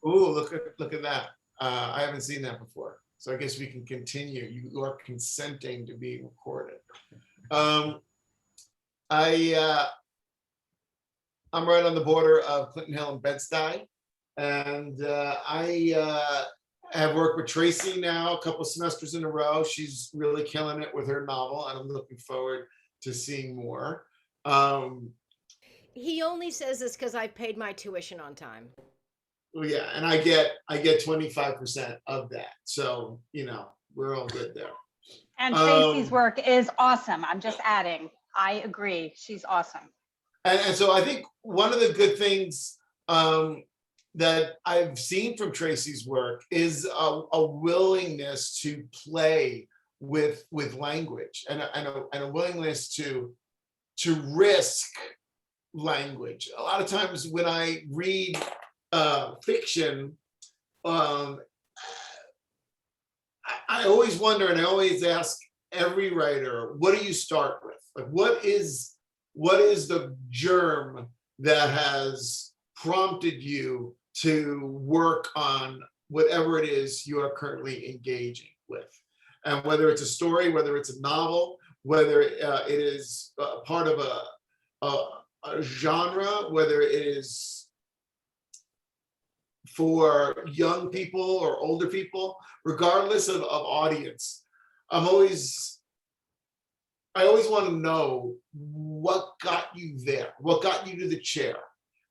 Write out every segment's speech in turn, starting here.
look at that. I haven't seen that before. So I guess we can continue. You are consenting to being recorded. I'm right on the border of Clinton Hill and Bed-Stuy. And I have worked with Tracy now a couple of semesters in a row. She's really killing it with her novel, and I'm looking forward to seeing more. He only says this because I paid my tuition on time. Well, yeah, and I get 25% of that. So, you know, we're all good there. And Tracy's work is awesome. I'm just adding, I agree. She's awesome. And so I think one of the good things that I've seen from Tracy's work is a willingness to play with language and a willingness to risk language. A lot of times when I read fiction, I always wonder, and I always ask every writer, what do you start with? Like, what is the germ that has prompted you to work on whatever it is you are currently engaging with? And whether it's a story, whether it's a novel, whether it is part of a genre, whether it is for young people or older people, regardless of audience, I always want to know what got you there, what got you to the chair.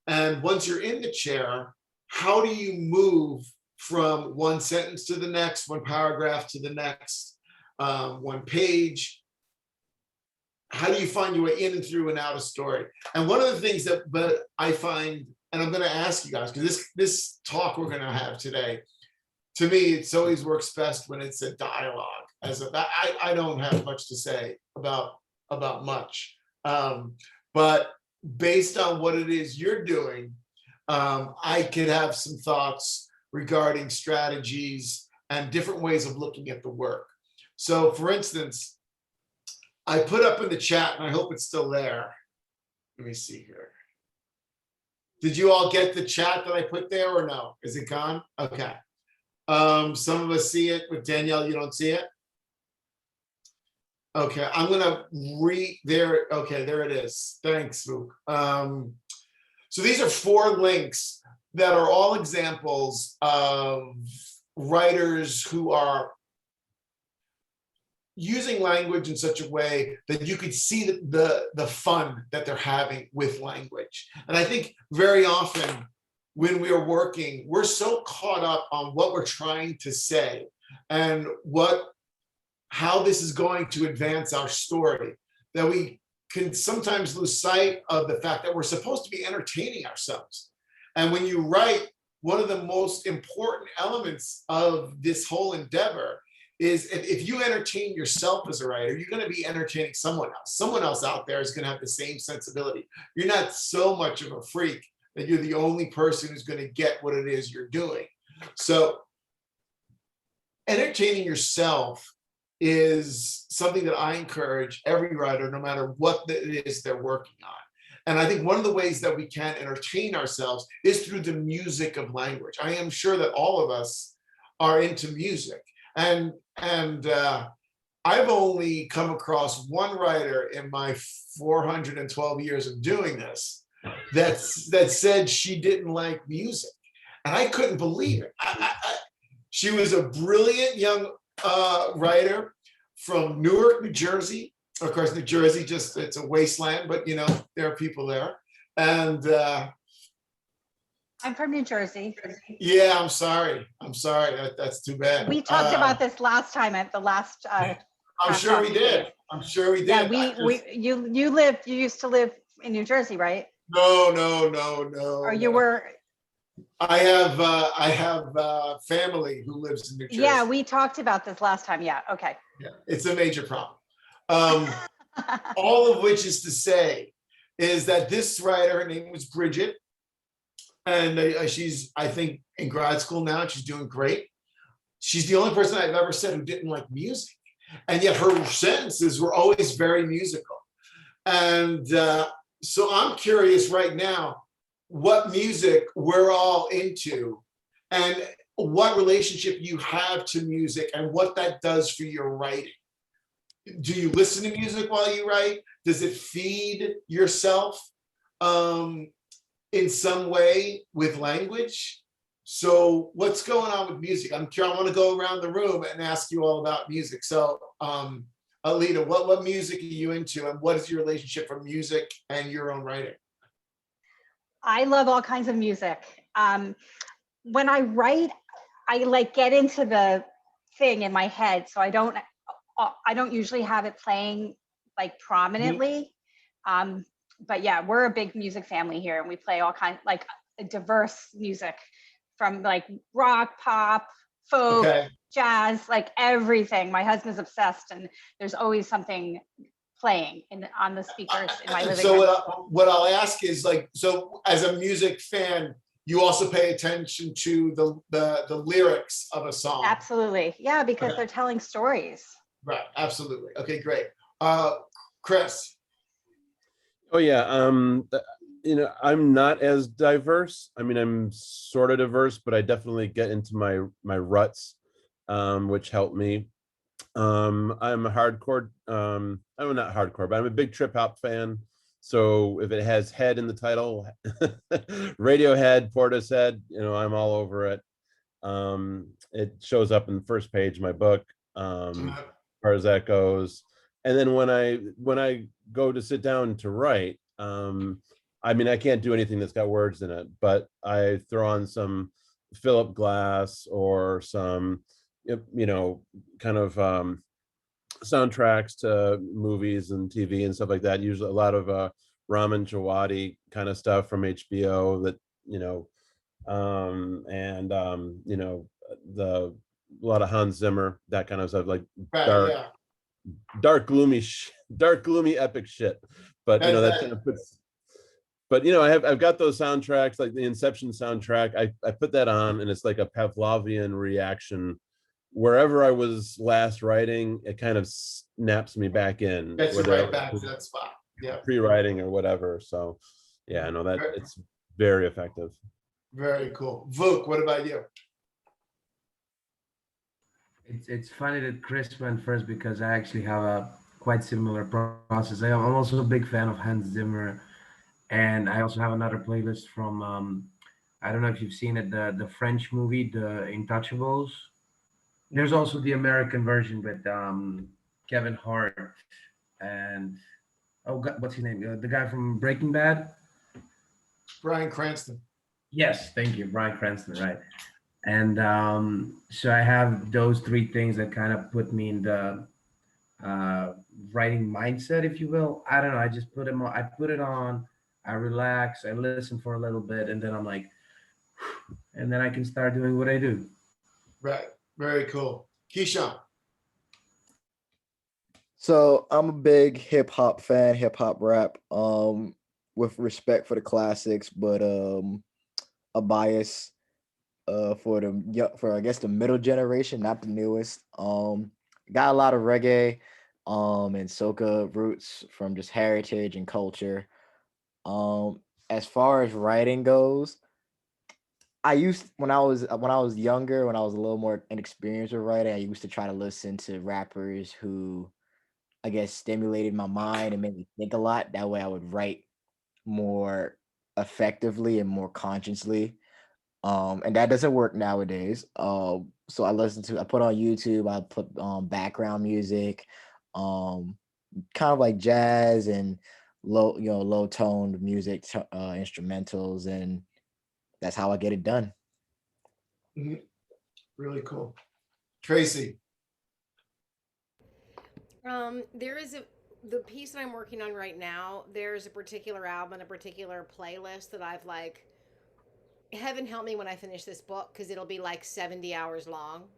And once you're in the chair, how do you move from one sentence to the next, one paragraph to the next, one page? How do you find your way in and through and out of story? And one of the things that I find, and I'm going to ask you guys, because this talk we're going to have today, to me, it always works best when it's a dialogue. I don't have much to say about much, but based on what it is you're doing, I could have some thoughts regarding strategies and different ways of looking at the work. So, for instance, I put up in the chat, and I hope it's still there. Let me see here. Did you all get the chat that I put there, or no? Is it gone? Okay. Some of us see it, but Danielle, you don't see it? Okay, I'm gonna read there. Okay, there it is. Thanks, Luke. So these are 4 links that are all examples of writers who are using language in such a way that you could see the fun that they're having with language. And I think very often when we are working, we're so caught up on what we're trying to say and how this is going to advance our story that we can sometimes lose sight of the fact that we're supposed to be entertaining ourselves. And when you write, one of the most important elements of this whole endeavor is if you entertain yourself as a writer, you're going to be entertaining someone else. Someone else out there is going to have the same sensibility. You're not so much of a freak that you're the only person who's going to get what it is you're doing. So entertaining yourself is something that I encourage every writer, no matter what it is they're working on. And I think one of the ways that we can entertain ourselves is through the music of language. I am sure that all of us are into music. And I've only come across one writer in my 412 years of doing this that said she didn't like music. And I couldn't believe it. She was a brilliant young writer from Newark, New Jersey. Of course, New Jersey, it's a wasteland, but you know, there are people there. And I'm from New Jersey. Yeah, I'm sorry. That's too bad. We talked about this last time at the last. I'm sure we did. Yeah, you used to live in New Jersey, right? No. Or you were. I have family who lives in New Jersey. Yeah, we talked about this last time. Yeah, okay. Yeah, it's a major problem. All of which is to say is that this writer, her name was Bridget, and she's, I think, in grad school now. She's doing great. She's the only person I've ever said who didn't like music, and yet her sentences were always very musical. And so I'm curious right now, what music we're all into and what relationship you have to music and what that does for your writing. Do you listen to music while you write? Does it feed yourself in some way with language? So what's going on with music? I'm curious. I want to go around the room and ask you all about music. So Alita, what music are you into and what is your relationship from music and your own writing? I love all kinds of music. When I write, I like get into the thing in my head, so I don't usually have it playing like prominently. But yeah, we're a big music family here, and we play all kinds like diverse music from like rock, pop, folk, Okay. jazz, like everything. My husband's obsessed, and there's always something playing on the speakers in my living So room. what I'll ask is like, so as a music fan, you also pay attention to the lyrics of a song. Absolutely, yeah, because they're telling stories. Right, absolutely. Okay, great. Chris. Oh yeah, I'm not as diverse. I mean, I'm sort of diverse, but I definitely get into my ruts, which help me. I'm a hardcore, I'm not hardcore, but I'm a big trip hop fan. So if it has head in the title, Radiohead, Portishead, I'm all over it. It shows up in the first page of my book, as far as that goes. And then when I go to sit down to write, I mean, I can't do anything that's got words in it, but I throw on some Philip Glass or some, kind of soundtracks to movies and TV and stuff like that. Usually a lot of Ramin Djawadi kind of stuff from HBO that, the a lot of Hans Zimmer, that kind of stuff, like dark, Yeah. dark, gloomy, epic shit. But that kind of puts. But I've got those soundtracks, like the Inception soundtrack. I put that on, and it's like a Pavlovian reaction. Wherever I was last writing, it kind of snaps me back in. Gets you right back to that spot. Yeah. Pre-writing or whatever. So yeah, I know that it's very effective. Very cool. Vuk, what about you? It's funny that Chris went first because I actually have a quite similar process. I'm also a big fan of Hans Zimmer, and I also have another playlist from I don't know if you've seen it, the French movie, The Intouchables. There's also the American version with Kevin Hart and oh God, what's his name? The guy from Breaking Bad. Bryan Cranston. Yes, thank you, Bryan Cranston, right? And so I have those three things that kind of put me in the writing mindset, if you will. I don't know. I just put them on. I put it on. I relax. I listen for a little bit, and then I'm like, and then I can start doing what I do. Right. Very cool. Keyshawn. So I'm a big hip hop fan, hip hop rap, with respect for the classics, but a bias for I guess the middle generation, not the newest. Got a lot of reggae, and soca roots from just heritage and culture. As far as writing goes, I used when I was younger, when I was a little more inexperienced with writing, I used to try to listen to rappers who I guess stimulated my mind and made me think a lot. That way I would write more effectively and more consciously. And that doesn't work nowadays. So I put on YouTube, I put background music, um, kind of like jazz and low toned music, instrumentals, and that's how I get it done. Mhm. Really cool. Tracy. There is the piece that I'm working on right now. There's a particular album and a particular playlist that I've like. Heaven help me when I finish this book because it'll be like 70 hours long.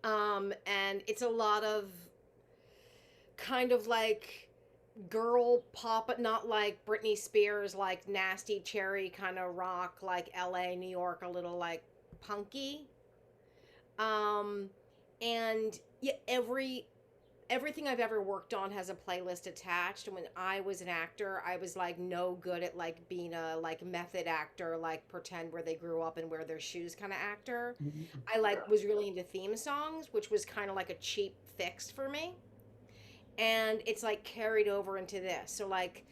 And it's a lot of kind of like girl pop, but not like Britney Spears, like nasty cherry kind of rock, like LA, New York, a little like punky. And yeah, every everything I've ever worked on has a playlist attached. And when I was an actor, I was like no good at like being a like method actor, like pretend where they grew up and wear their shoes kind of actor. I like was really into theme songs, which was kind of like a cheap fix for me. And it's like carried over into this. So like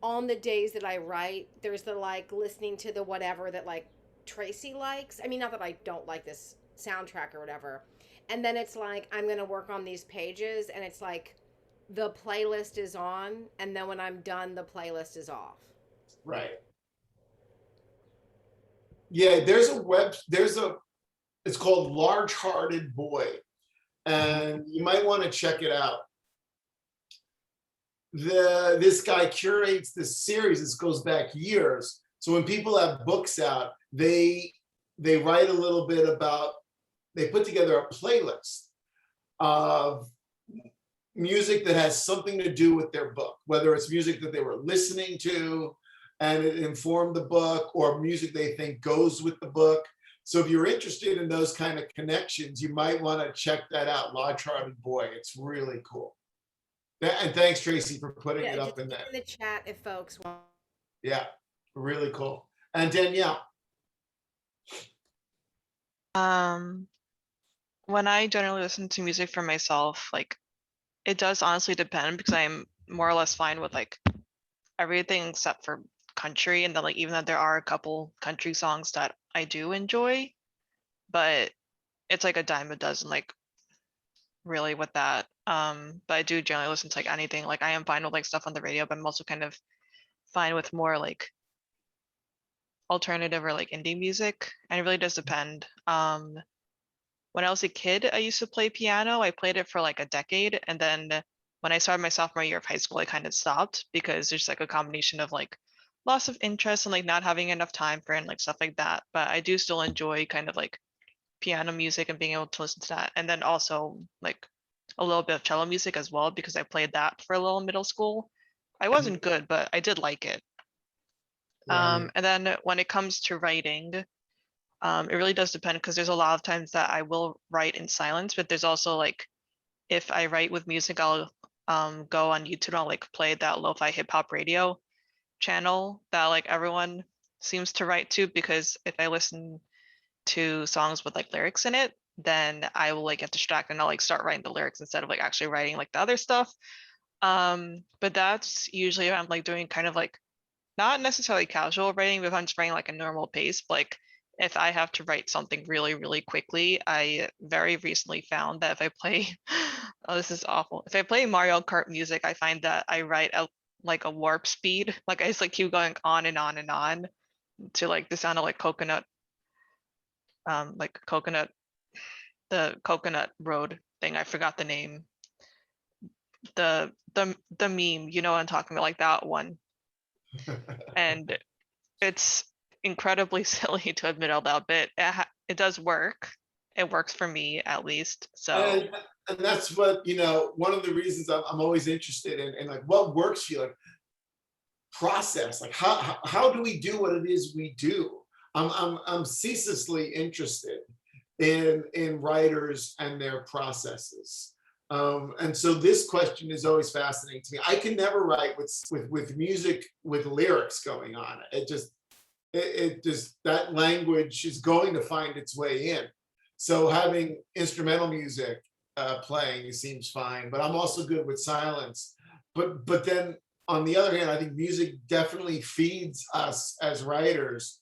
on the days that I write, there's the like listening to the whatever that like Tracy likes. I mean, not that I don't like this soundtrack or whatever. And then it's like I'm gonna work on these pages, and it's like the playlist is on, and then when I'm done, the playlist is off. Right. Yeah, it's called Large Hearted Boy, and you might want to check it out. This guy curates this series. This goes back years. So when people have books out, they write a little bit about, they put together a playlist of music that has something to do with their book, whether it's music that they were listening to and it informed the book, or music they think goes with the book. So if you're interested in those kind of connections, you might want to check that out. Large Hearted Boy. It's really cool. And thanks, Tracy, for putting Yeah, it just up in put that. in the chat if folks want. Yeah, really cool. And Danielle. Um, when I generally listen to music for myself, like it does honestly depend because I'm more or less fine with like everything except for country. And then like even though there are a couple country songs that I do enjoy, but it's like a dime a dozen, like really with that. But I do generally listen to like anything. Like I am fine with like stuff on the radio, but I'm also kind of fine with more like alternative or like indie music. And it really does depend. When I was a kid, I used to play piano. I played it for like a decade. And then when I started my sophomore year of high school, I kind of stopped because there's like a combination of like loss of interest and like not having enough time for it and like stuff like that. But I do still enjoy kind of like piano music and being able to listen to that. And then also like a little bit of cello music as well, because I played that for a little middle school. I wasn't good, but I did like it. Right. And then when it comes to writing, it really does depend because there's a lot of times that I will write in silence, but there's also like if I write with music, I'll go on YouTube and I'll like play that lo-fi hip hop radio channel that like everyone seems to write to, because if I listen to songs with like lyrics in it, then I will like get distracted and I'll like start writing the lyrics instead of like actually writing like the other stuff. But that's usually if I'm like doing kind of like not necessarily casual writing, but if I'm just writing like a normal pace, but, like if I have to write something really, really quickly, I very recently found that if I play, oh, this is awful. If I play Mario Kart music, I find that I write at like a warp speed. Like I just like keep going on and on and on to like the sound of like coconut, the coconut road thing. I forgot the name. The meme, you know what I'm talking about, like that one. And it's incredibly silly to admit all that, but it does work. It works for me at least. So And that's what, one of the reasons I'm always interested in like what works for you, like process, like how do we do what it is we do? I'm ceaselessly interested in writers and their processes. And so this question is always fascinating to me. I can never write with music with lyrics going on. It just that language is going to find its way in. So having instrumental music playing seems fine, but I'm also good with silence. But then on the other hand, I think music definitely feeds us as writers,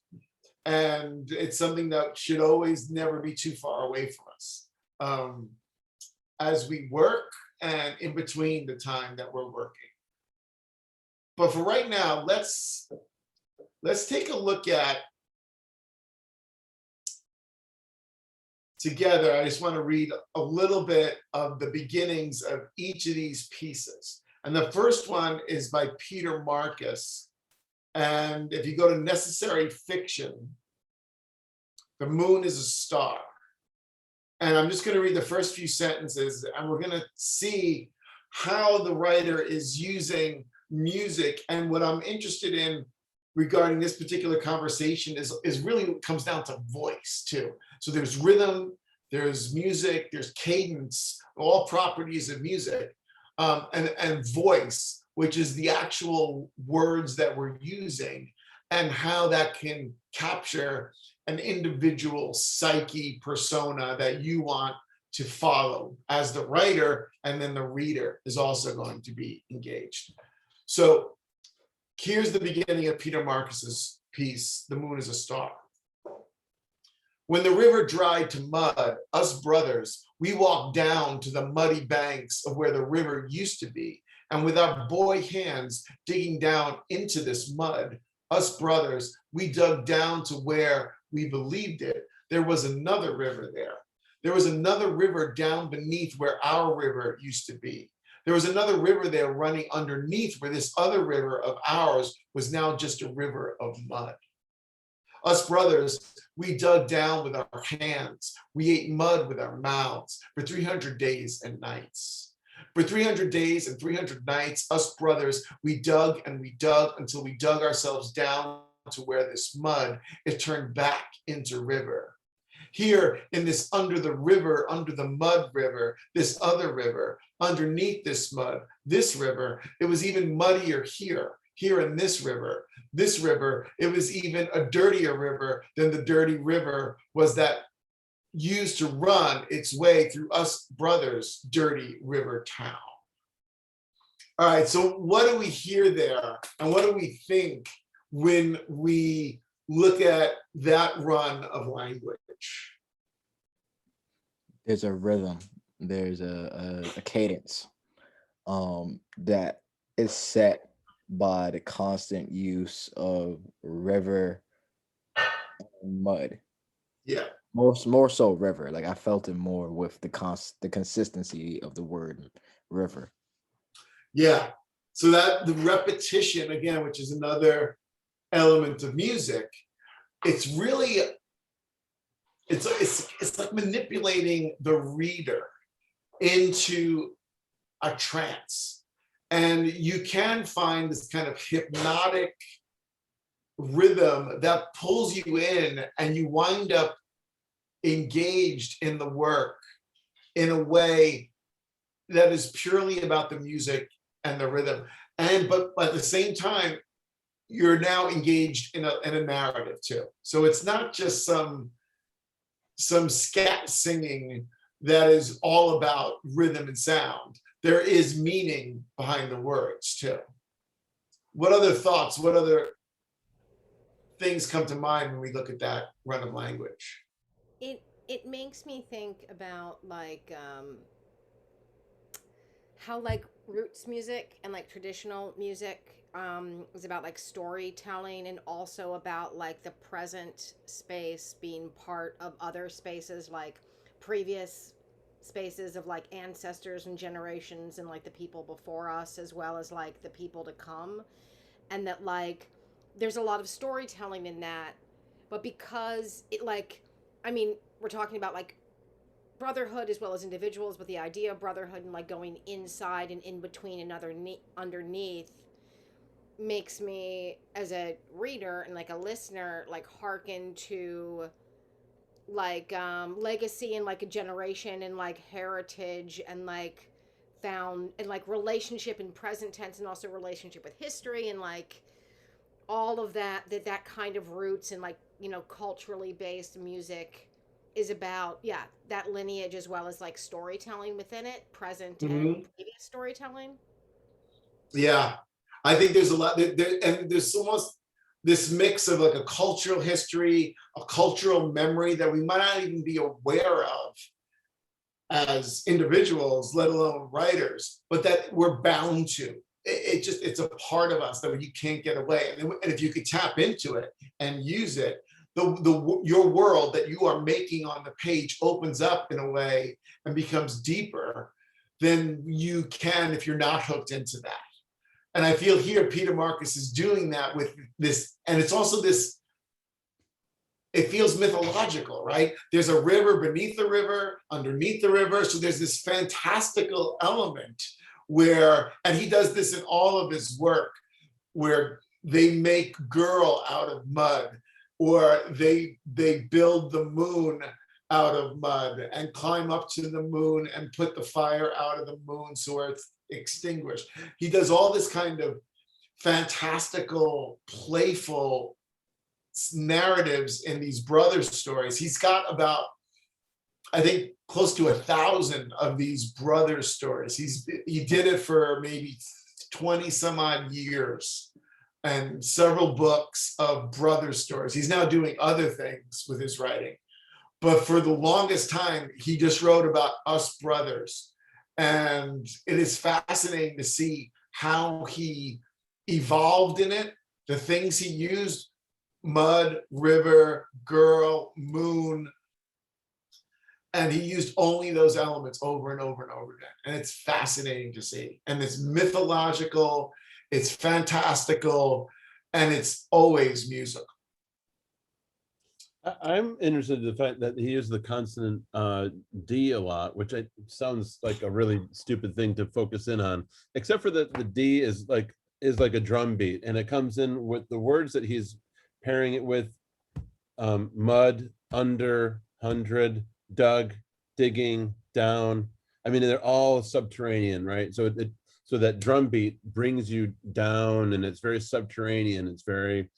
and it's something that should always never be too far away from us as we work and in between the time that we're working. But for right now, let's take a look at together. I just want to read a little bit of the beginnings of each of these pieces. And the first one is by Peter Marcus. And if you go to Necessary Fiction, the moon is a star. And I'm just going to read the first few sentences, and we're going to see how the writer is using music. And what I'm interested in regarding this particular conversation is really comes down to voice too. So there's rhythm, there's music, there's cadence, all properties of music, and voice, which is the actual words that we're using, and how that can capture an individual psyche persona that you want to follow as the writer, and then the reader is also going to be engaged. So here's the beginning of Peter Marcus's piece, The Moon is a Star. When the river dried to mud, us brothers, we walked down to the muddy banks of where the river used to be, and with our boy hands digging down into this mud, us brothers, we dug down to where we believed it. There was another river there. There was another river down beneath where our river used to be. There was another river there running underneath where this other river of ours was now just a river of mud. Us brothers, we dug down with our hands. We ate mud with our mouths for 300 days and nights. For 300 days and 300 nights, us brothers, we dug and we dug until we dug ourselves down to where this mud, it turned back into river. Here in this under the river, under the mud river, this other river, underneath this mud, this river, it was even muddier here in this river. This river, it was even a dirtier river than the dirty river was that used to run its way through us brothers' dirty river town. All right, so what do we hear there? And what do we think when we look at that run of language? There's a rhythm, there's a cadence that is set by the constant use of river and mud. Yeah. More so river. Like I felt it more with the consistency of the word river. Yeah. So that the repetition again, which is another element of music, it's really it's like manipulating the reader into a trance. And you can find this kind of hypnotic rhythm that pulls you in, and you wind up engaged in the work in a way that is purely about the music and the rhythm. But at the same time, you're now engaged in a narrative too. So it's not just some scat singing that is all about rhythm and sound. There is meaning behind the words too. What other thoughts, what other things come to mind when we look at that run of language? It makes me think about like how like roots music and like traditional music is about like storytelling, and also about like the present space being part of other spaces, like previous spaces of like ancestors and generations and like the people before us, as well as like the people to come. And that like there's a lot of storytelling in that, but because it like, I mean, we're talking about like brotherhood as well as individuals, but the idea of brotherhood and like going inside and in between and underneath makes me as a reader and like a listener like hearken to like legacy and like a generation and like heritage and like found and like relationship in present tense, and also relationship with history, and like all of that kind of roots and like, you know, culturally based music is about, yeah, that lineage as well as like storytelling within it, present and previous storytelling. Yeah, I think there's a lot there, and there's almost this mix of like a cultural history, a cultural memory that we might not even be aware of as individuals, let alone writers, but that we're bound to. It's a part of us that you can't get away. And if you could tap into it and use it, your world that you are making on the page opens up in a way and becomes deeper than you can if you're not hooked into that. And I feel here Peter Marcus is doing that with this, and it's also this, it feels mythological, right? There's a river beneath the river, underneath the river. So there's this fantastical element where, and he does this in all of his work, where they make girl out of mud, or they build the moon out of mud and climb up to the moon and put the fire out of the moon so it's extinguished. He does all this kind of fantastical, playful narratives in these brothers stories. He's got about, I think, close to 1,000 of these brothers stories. He did it for maybe 20 some odd years and several books of brothers stories. He's now doing other things with his writing. But for the longest time, he just wrote about us brothers. And it is fascinating to see how he evolved in it, the things he used: mud, river, girl, moon. And he used only those elements over and over and over again. And it's fascinating to see. And it's mythological, it's fantastical, and it's always musical. I'm interested in the fact that he used the consonant D a lot, which sounds like a really stupid thing to focus in on, except for that the D is like a drum beat, and it comes in with the words that he's pairing it with: mud, under, hundred, dug, digging, down. I mean, they're all subterranean, right? So so that drum beat brings you down, and it's very subterranean. It's very,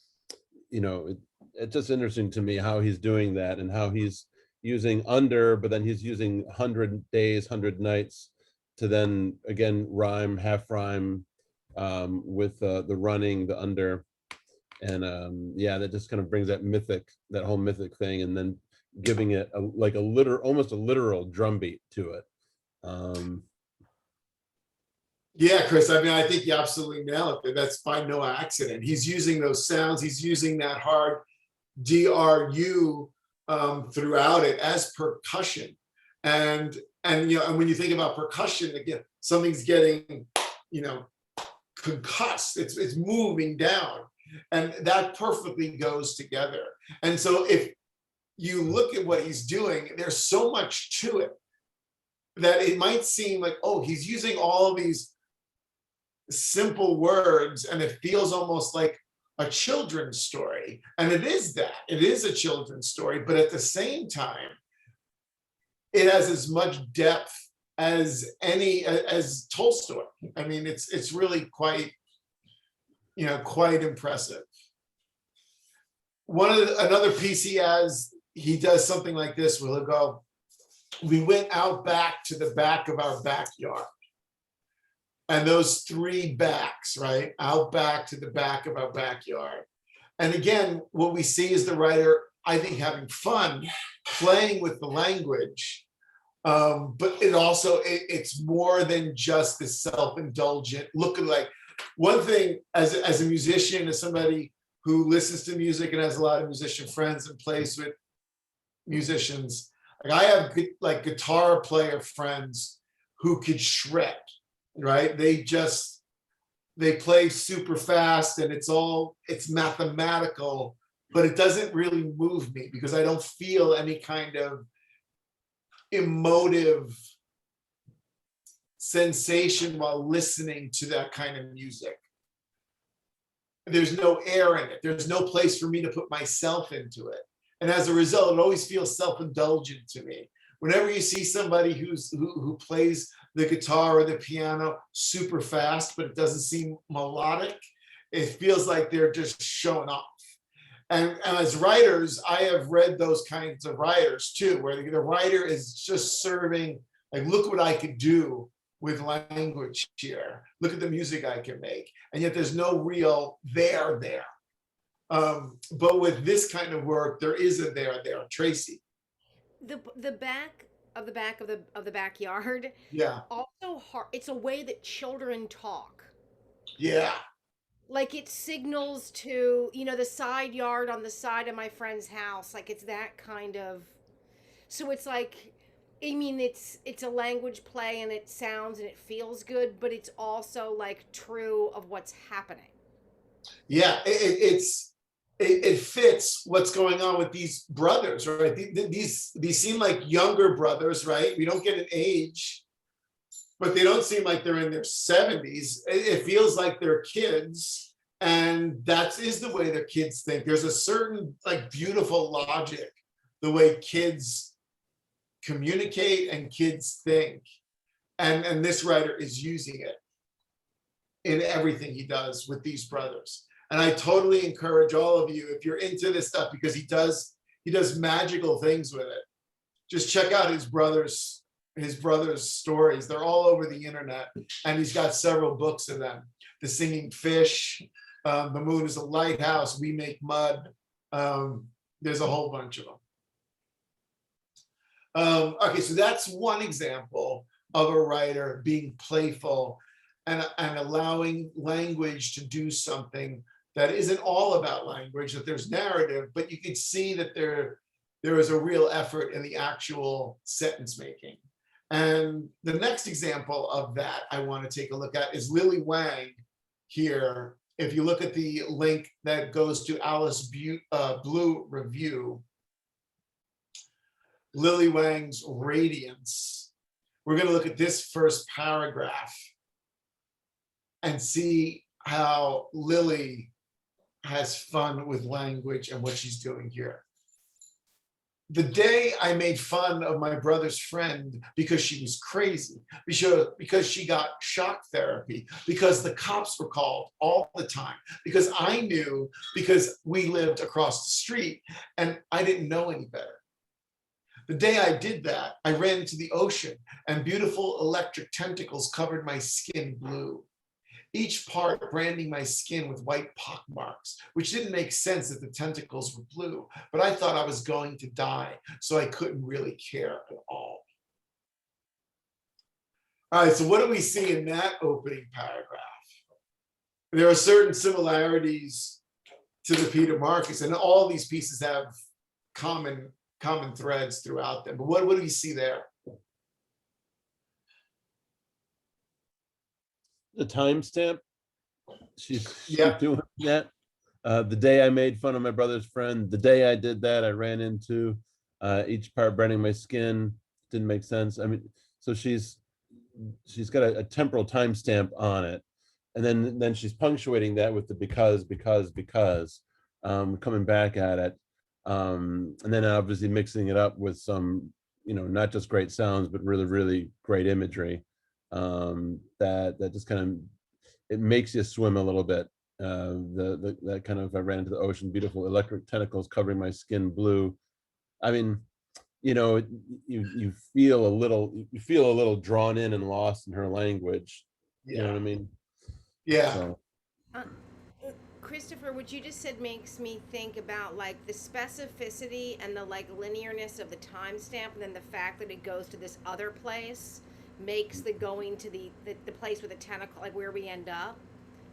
it's just interesting to me how he's doing that, and how he's using under, but then he's using 100 days, 100 nights to then again rhyme, half rhyme with the running, the under. And yeah, that just kind of brings that whole mythic thing, and then giving it almost a literal drum beat to it. Yeah, Chris, I mean, I think you absolutely nailed it. That's by no accident. He's using those sounds. He's using that hard DRU throughout it as percussion. And when you think about percussion, again, something's getting, concussed. It's moving down. And that perfectly goes together. And so if you look at what he's doing, there's so much to it that it might seem like, oh, he's using all of these simple words, and it feels almost like a children's story. And it is that. It is a children's story, but at the same time, it has as much depth as Tolstoy. I mean, it's really quite impressive. Another piece he does something like this where he'll go, we went out back to the back of our backyard. And those three backs, right? Out back to the back of our backyard. And again, what we see is the writer, I think, having fun, playing with the language. But it's more than just this self-indulgent looking like. One thing as a musician, as somebody who listens to music and has a lot of musician friends and plays with musicians, like I have guitar player friends who could shred, right? They play super fast, and it's mathematical, but it doesn't really move me because I don't feel any kind of emotive sensation while listening to that kind of music. There's no air in it. There's no place for me to put myself into it. And as a result, it always feels self-indulgent to me. Whenever you see somebody who plays the guitar or the piano super fast, but it doesn't seem melodic, it feels like they're just showing off. And as writers, I have read those kinds of writers too, where the writer is just serving, like, look what I could do with language here. Look at the music I can make. And yet there's no real there. But with this kind of work, there is a there. Tracy. The back of the backyard. Yeah. Also hard. It's a way that children talk. Yeah. Like it signals to, the side yard on the side of my friend's house. Like it's that kind of, so it's like, I mean, it's a language play, and it sounds and it feels good, but it's also like true of what's happening. Yeah, it fits what's going on with these brothers, right? These seem like younger brothers, right? We don't get an age, but they don't seem like they're in their 70s. It feels like they're kids, and that is the way that kids think. There's a certain like beautiful logic, the way kids communicate and kids think. And this writer is using it in everything he does with these brothers. And I totally encourage all of you, if you're into this stuff, because he does magical things with it. Just check out his brother's stories. They're all over the internet, and he's got several books of them. The Singing Fish, The Moon is a Lighthouse, We Make Mud. There's a whole bunch of them. Okay, so that's one example of a writer being playful and allowing language to do something that isn't all about language, that there's narrative, but you can see that there is a real effort in the actual sentence making. And the next example of that I want to take a look at is Lily Wang here. If you look at the link that goes to Alice Blue Review, Lily Wang's Radiance. We're going to look at this first paragraph and see how Lily has fun with language and what she's doing here. The day I made fun of my brother's friend because she was crazy, because she got shock therapy, because the cops were called all the time, because I knew, because we lived across the street and I didn't know any better. The day I did that, I ran into the ocean and beautiful electric tentacles covered my skin blue, each part branding my skin with white pock marks, which didn't make sense that the tentacles were blue, but I thought I was going to die, so I couldn't really care at all. All right, so what do we see in that opening paragraph? There are certain similarities to the Peter Marcus, and all these pieces have common threads throughout them. But what do we see there? The timestamp. She's doing that. The day I made fun of my brother's friend, the day I did that, I ran into each part burning my skin. Didn't make sense. I mean, so she's got a temporal timestamp on it, and then she's punctuating that with the because, coming back at it, and then obviously mixing it up with some, not just great sounds, but really, really great imagery. That just kind of, it makes you swim a little bit. That kind of, I ran into the ocean, beautiful electric tentacles covering my skin blue. I mean, you feel a little drawn in and lost in her language. Yeah. You know what I mean? Yeah. So. Christopher, what you just said makes me think about like the specificity and the like linearness of the timestamp, and then the fact that it goes to this other place makes the going to the place with the tentacle, like where we end up,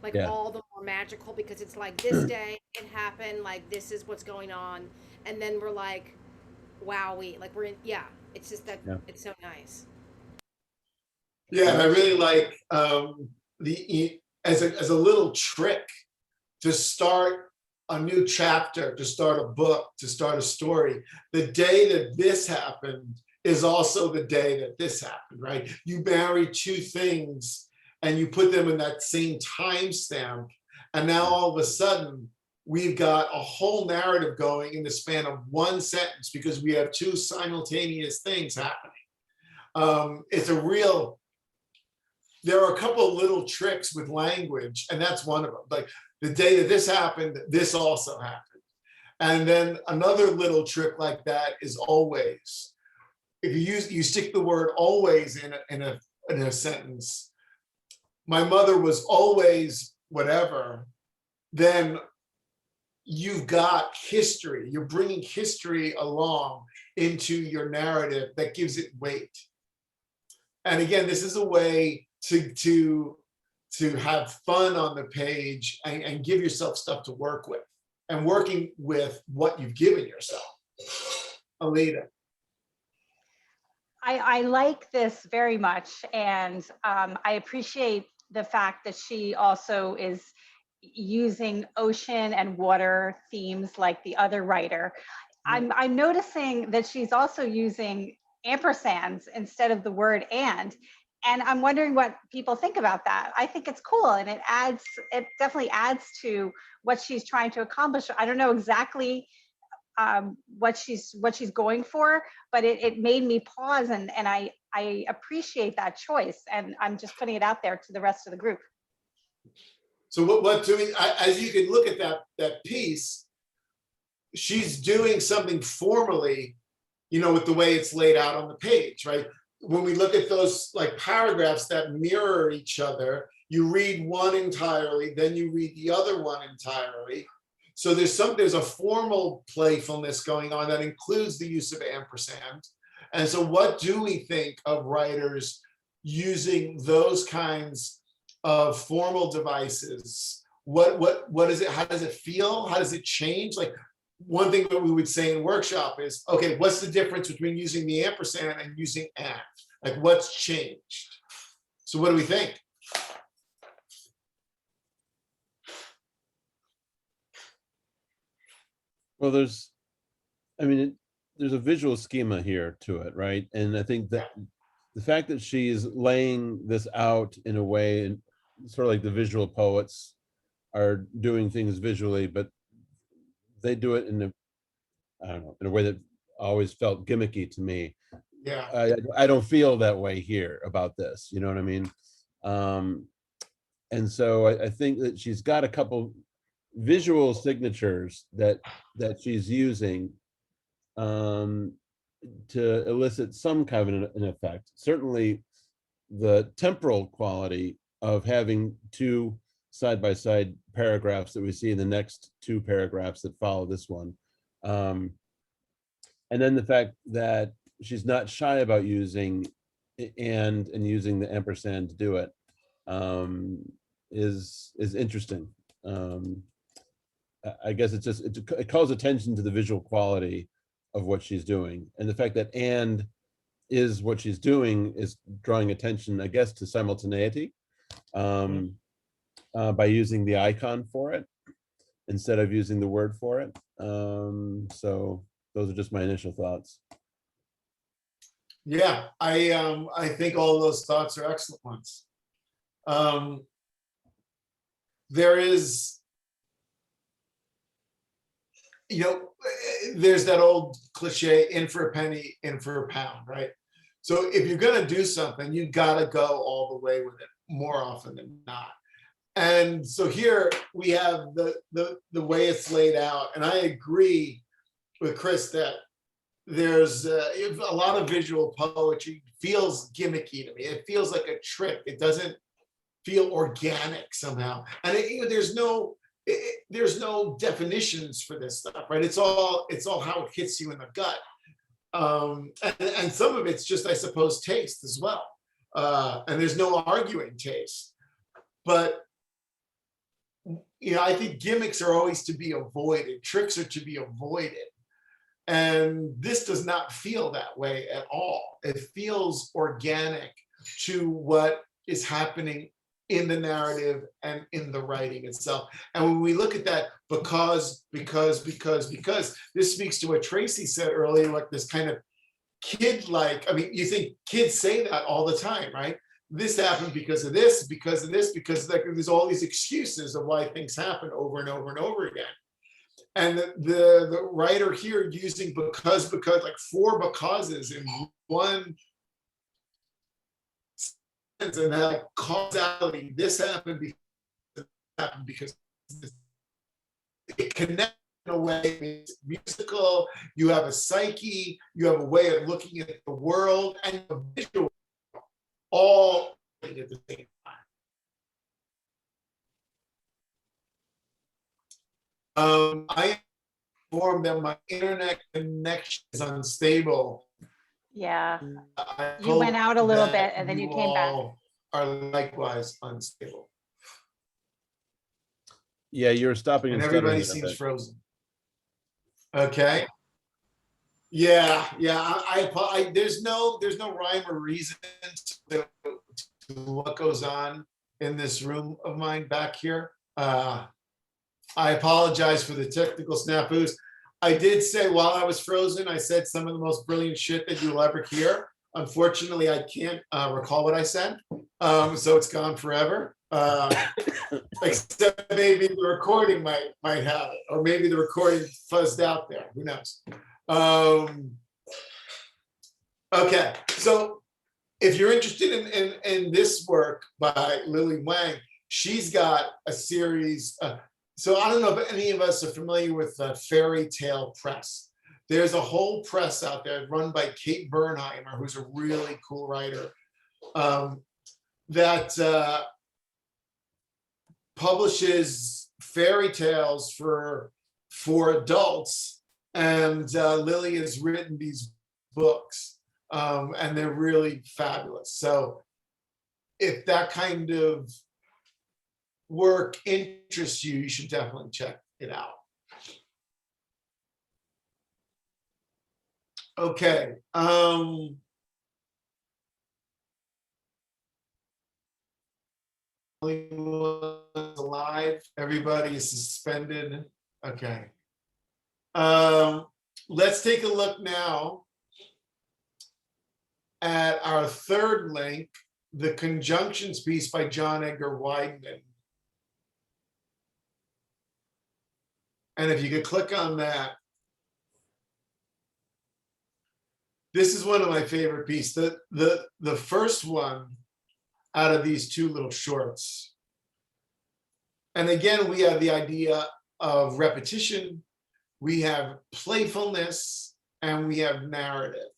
like all the more magical, because it's like this day it happened, like this is what's going on, and then we're like, wow, we're in, it's just that it's so nice. Yeah, and I really like as a little trick to start a new chapter, to start a book, to start a story. The day that this happened is also the day that this happened, right? You marry two things and you put them in that same timestamp, and now all of a sudden we've got a whole narrative going in the span of one sentence because we have two simultaneous things happening. There are a couple of little tricks with language, and that's one of them. Like the day that this happened, this also happened. And then another little trick like that is always. If you stick the word always in a sentence, my mother was always whatever, then you've got history. You're bringing history along into your narrative that gives it weight. And again, this is a way to have fun on the page and give yourself stuff to work with, and working with what you've given yourself. Alita. I like this very much, and I appreciate the fact that she also is using ocean and water themes like the other writer. I'm noticing that she's also using ampersands instead of the word and I'm wondering what people think about that. I think it's cool, and it definitely adds to what she's trying to accomplish. I don't know exactly what she's going for, but it made me pause, and I appreciate that choice, and I'm just putting it out there to the rest of the group. So what doing, as you can look at that piece, she's doing something formally, with the way it's laid out on the page, right? When we look at those like paragraphs that mirror each other, you read one entirely, then you read the other one entirely. So there's a formal playfulness going on that includes the use of ampersand. And so what do we think of writers using those kinds of formal devices? What is it? How does it feel? How does it change? Like, one thing that we would say in workshop is, okay, what's the difference between using the ampersand and using and? Like, what's changed? So what do we think? Well, there's a visual schema here to it, right? And I think that the fact that she's laying this out in a way, and sort of like the visual poets are doing things visually, but they do it in a way that always felt gimmicky to me. Yeah. I don't feel that way here about this, you know what I mean? And so I think that she's got a couple visual signatures that she's using to elicit some kind of an effect. Certainly the temporal quality of having two side-by-side paragraphs that we see in the next two paragraphs that follow this one. And then the fact that she's not shy about using and using the ampersand to do it is interesting. I guess it calls attention to the visual quality of what she's doing, and the fact that and is what she's doing is drawing attention, I guess, to simultaneity by using the icon for it instead of using the word for it. So those are just my initial thoughts. Yeah, I think all of those thoughts are excellent ones. There is, there's that old cliche, in for a penny, in for a pound, right? So if you're gonna do something, you gotta go all the way with it more often than not. And so here we have the way it's laid out, and I agree with Chris that there's a lot of visual poetry feels gimmicky to me. It feels like a trick. It doesn't feel organic somehow. And there's no definitions for this stuff, right? It's all how it hits you in the gut. And some of it's just, I suppose, taste as well. And there's no arguing taste. But I think gimmicks are always to be avoided. Tricks are to be avoided. And this does not feel that way at all. It feels organic to what is happening in the narrative and in the writing itself. And when we look at that, because, this speaks to what Tracy said earlier, like this kind of kid-like, you think kids say that all the time, right? This happened because of this, because there's all these excuses of why things happen over and over and over again. And the writer here using because, like 4 becauses in one sentence, and that causality, this happened because it connects in a way. It's musical, you have a psyche, you have a way of looking at the world, and a visual, all at the same time. I informed that my internet connection is unstable. Yeah, I you went hope out a little that bit and then you came back. all are likewise unstable. Yeah, you're stopping And and everybody stuttering a seems bit. frozen. Okay. Yeah. There's no rhyme or reason to what goes on in this room of mine back here. I apologize for the technical snafus. I did say while I was frozen, I said some of the most brilliant shit that you'll ever hear. Unfortunately, I can't recall what I said, so it's gone forever. Except maybe the recording might have it, or maybe the recording fuzzed out there. Who knows? Okay, so if you're interested in this work by Lily Wang, she's got a series. So I don't know if any of us are familiar with Fairy Tale Press. There's a whole press out there run by Kate Bernheimer, who's a really cool writer, that publishes fairy tales for adults. And Lily has written these books, and they're really fabulous. So if that kind of work interests you, you should definitely check it out. Okay. Alive. Everybody is suspended. Okay. Let's take a look now at our third link, the Conjunctions piece by John Edgar Wideman. And if you could click on that, this is one of my favorite pieces. The first one out of these two little shorts. And again, we have the idea of repetition, we have playfulness, and we have narrative,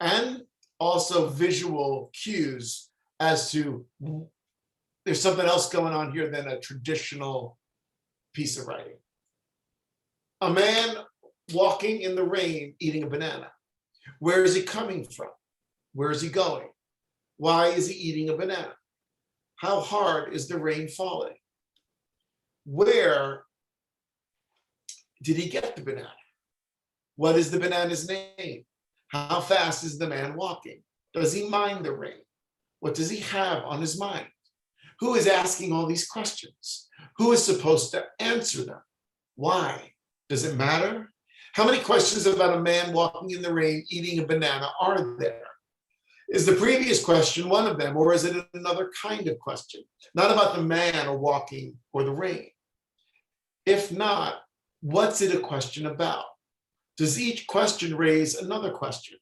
and also visual cues as to there's something else going on here than a traditional piece of writing. A man walking in the rain eating a banana. Where is he coming from? Where is he going? Why is he eating a banana? How hard is the rain falling? Where did he get the banana? What is the banana's name? How fast is the man walking? Does he mind the rain? What does he have on his mind? Who is asking all these questions? Who is supposed to answer them? Why? Does it matter? How many questions about a man walking in the rain eating a banana are there? Is the previous question one of them, or is it another kind of question? Not about the man or walking or the rain. If not, what's it a question about? Does each question raise another question?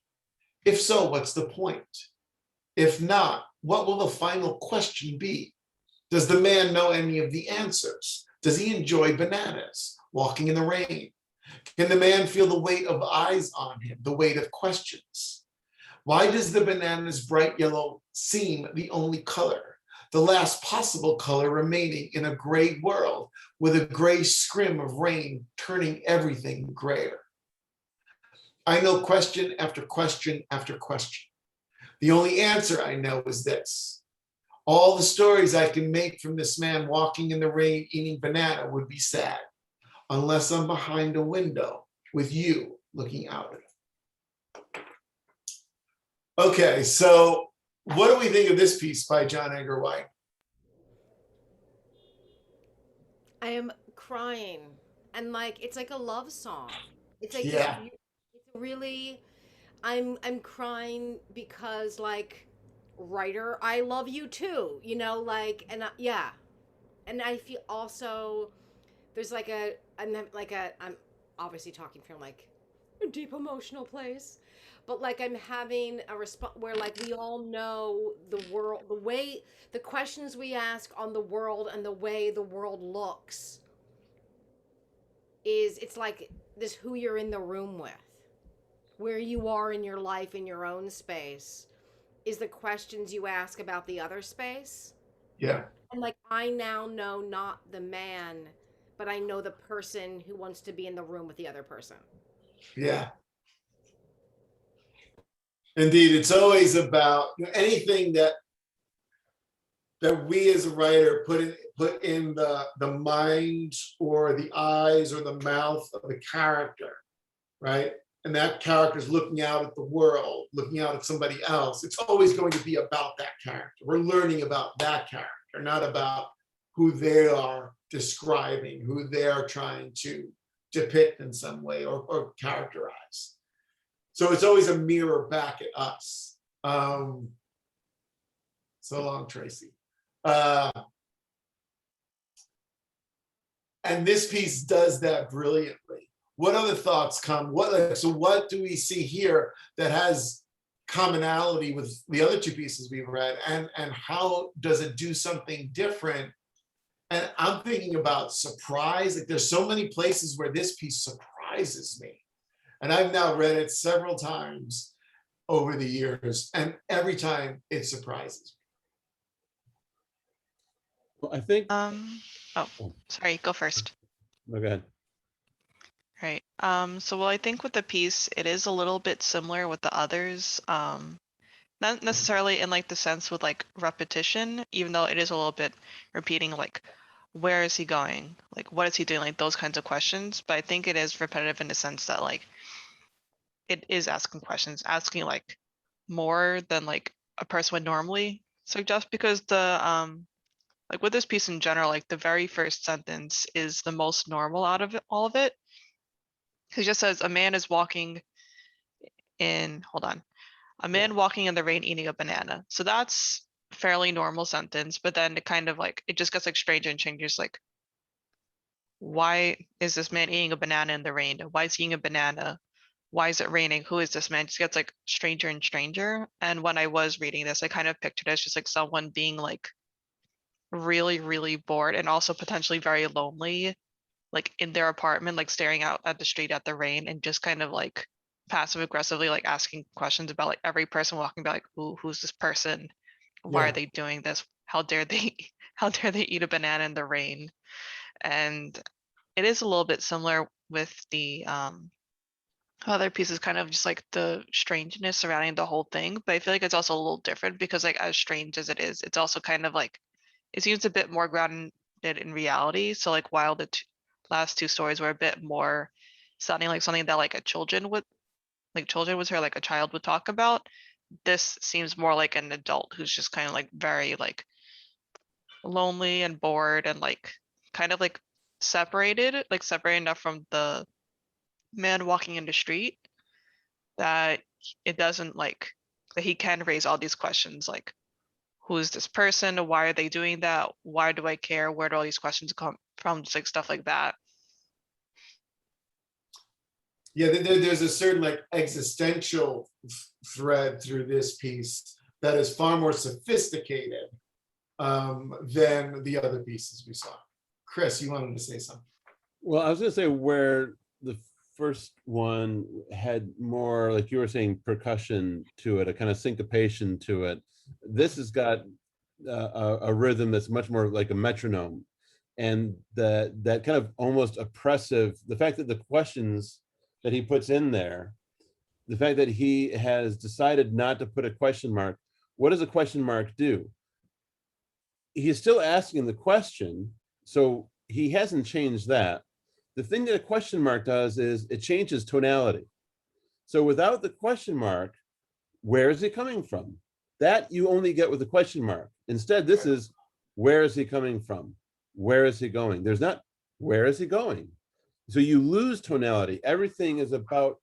If so, what's the point? If not, what will the final question be? Does the man know any of the answers? Does he enjoy bananas, walking in the rain? Can the man feel the weight of eyes on him, the weight of questions? Why does the banana's bright yellow seem the only color, the last possible color remaining in a gray world with a gray scrim of rain turning everything grayer? I know question after question after question. The only answer I know is this. All the stories I can make from this man walking in the rain eating banana would be sad, unless I'm behind a window with you looking out at it. Okay, so what do we think of this piece by John Edgar White? I am crying, and like it's like a love song. It's like Yeah. it's really I'm crying because like writer, I love you too, you know, like yeah. And I feel also there's like I'm obviously talking from like a deep emotional place, but like I'm having a response where like we all know the world, the way the questions we ask on the world and the way the world looks is it's like this who you're in the room with, where you are in your life in your own space is the questions you ask about the other space. Yeah. And like I now know not the man, but I know the person who wants to be in the room with the other person. Yeah. Indeed, it's always about anything that we as a writer put in the mind or the eyes or the mouth of the character, right? And that character is looking out at the world, looking out at somebody else. It's always going to be about that character. We're learning about that character, not about who they are describing, who they're trying to depict in some way or characterize. So it's always a mirror back at us. So long, Tracy. And this piece does that brilliantly. What other thoughts come? So what do we see here that has commonality with the other two pieces we've read, and how does it do something different? And I'm thinking about surprise. Like, there's so many places where this piece surprises me, and I've now read it several times over the years, and every time it surprises Well, I think. Oh, sorry, go first. Oh, go ahead. Right. So well, I think with the piece, it is a little bit similar with the others. Not necessarily in like the sense with like repetition, even though it is a little bit repeating, like, where is he going? Like, what is he doing? Like those kinds of questions. But I think it is repetitive in the sense that like it is asking questions, asking like more than like a person would normally suggest, because the like with this piece in general, like the very first sentence is the most normal out of all of it. He just says a man is walking in, hold on, a man walking in the rain eating a banana. So that's fairly normal sentence, but then it kind of like, it just gets like stranger and changes, like, why is this man eating a banana in the rain? Why is he eating a banana? Why is it raining? Who is this man? It just gets like stranger and stranger. And when I was reading this, I kind of pictured it as just like someone being like really, really bored and also potentially very lonely, like in their apartment, like staring out at the street at the rain and just kind of like passive aggressively like asking questions about like every person walking by, like, who's this person? Why are me. they doing this? How dare they how dare they eat a banana in the rain? And it is a little bit similar with the other pieces, kind of just like the strangeness surrounding the whole thing. But I feel like it's also a little different because like as strange as it is, it's also kind of like it seems a bit more grounded in reality. So like while the last two stories were a bit more sounding like something that like a children would like children would hear, like a child would talk about, this seems more like an adult who's just kind of like very like lonely and bored and like kind of like separated enough from the man walking in the street that it doesn't like that he can raise all these questions like, who is this person? Why are they doing that? Why do I care? Where do all these questions come from? Just like stuff like that. Yeah, there's a certain like existential thread through this piece that is far more sophisticated than the other pieces we saw. Chris, you wanted to say something? Well, I was going to say where the first one had more, like you were saying, percussion to it, a kind of syncopation to it. This has got a rhythm that's much more like a metronome, and that kind of almost oppressive. The fact that the questions that he puts in there, the fact that he has decided not to put a question mark. What does a question mark do? He's still asking the question, so he hasn't changed that. The thing that a question mark does is it changes tonality. So without the question mark, where is he coming from? That you only get with a question mark. Instead, this is, where is he coming from? Where is he going? There's not, where is he going? So you lose tonality. Everything is about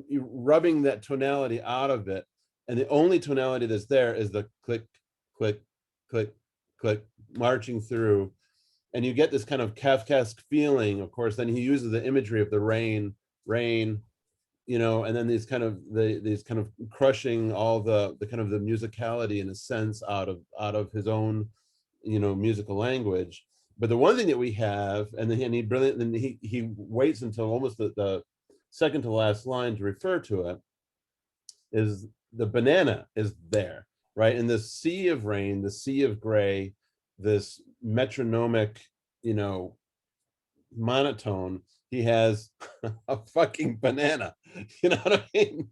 rubbing that tonality out of it. And the only tonality that's there is the click, click, click, click, marching through. And you get this kind of Kafkaesque feeling. Of course, then he uses the imagery of the rain, you know, and then these kind of crushing all the kind of the musicality in a sense out of his own, you know, musical language. But the one thing that we have, and then he waits until almost the second to last line to refer to it, is the banana is there, right? In this sea of rain, the sea of gray, this metronomic, you know, monotone, he has a fucking banana, you know what I mean?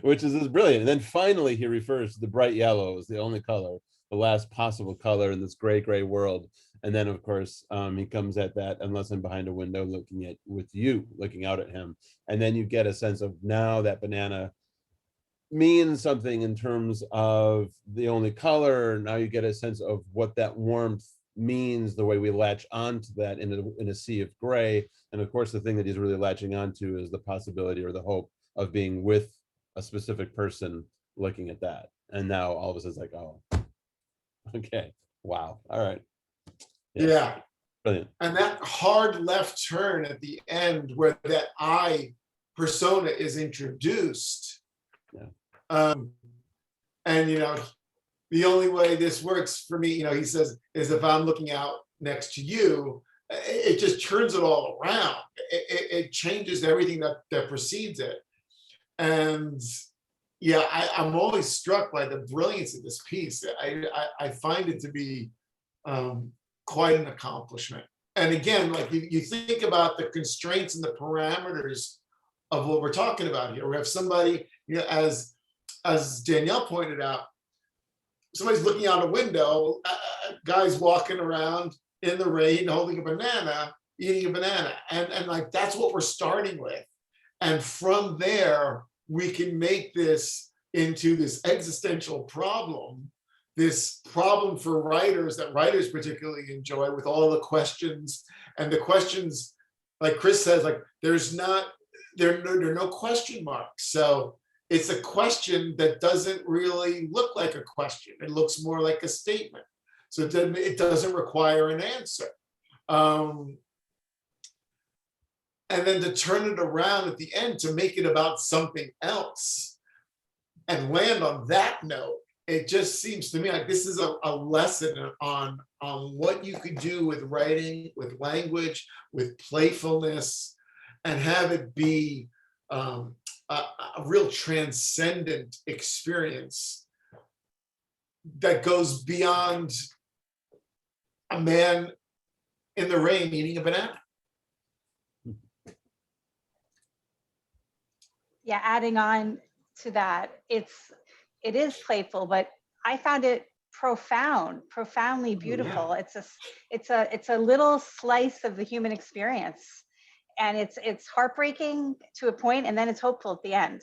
Which is brilliant. And then finally he refers to the bright yellow as the only color, the last possible color in this gray world. And then of course he comes at that, unless I'm behind a window looking at with you looking out at him. And then you get a sense of now that banana means something in terms of the only color. Now you get a sense of what that warmth means, the way we latch onto that in a sea of gray. And of course, the thing that he's really latching onto is the possibility or the hope of being with a specific person looking at that. And now all of a sudden it's like, oh, okay, wow, all right. Yeah. Brilliant. And that hard left turn at the end where that I persona is introduced. Yeah. And, the only way this works for me, he says, is if I'm looking out next to you, it just turns it all around. It changes everything that precedes it. And yeah, I'm always struck by the brilliance of this piece. I find it to be quite an accomplishment. And again, like you think about the constraints and the parameters of what we're talking about here. We have somebody, as Danielle pointed out, somebody's looking out a window, guy's walking around in the rain, holding a banana, eating a banana. And like, that's what we're starting with. And from there, we can make this into this existential problem, this problem for writers that writers particularly enjoy, with all the questions. And the questions, like Chris says, like there are no question marks. So it's a question that doesn't really look like a question. It looks more like a statement. So it doesn't require an answer. And then to turn it around at the end to make it about something else and land on that note, it just seems to me like this is a lesson on what you could do with writing, with language, with playfulness, and have it be a real transcendent experience that goes beyond a man in the rain eating a banana. Yeah, adding on to that, it is playful, but I found it profoundly beautiful. It's a little slice of the human experience, and it's heartbreaking to a point, and then it's hopeful at the end,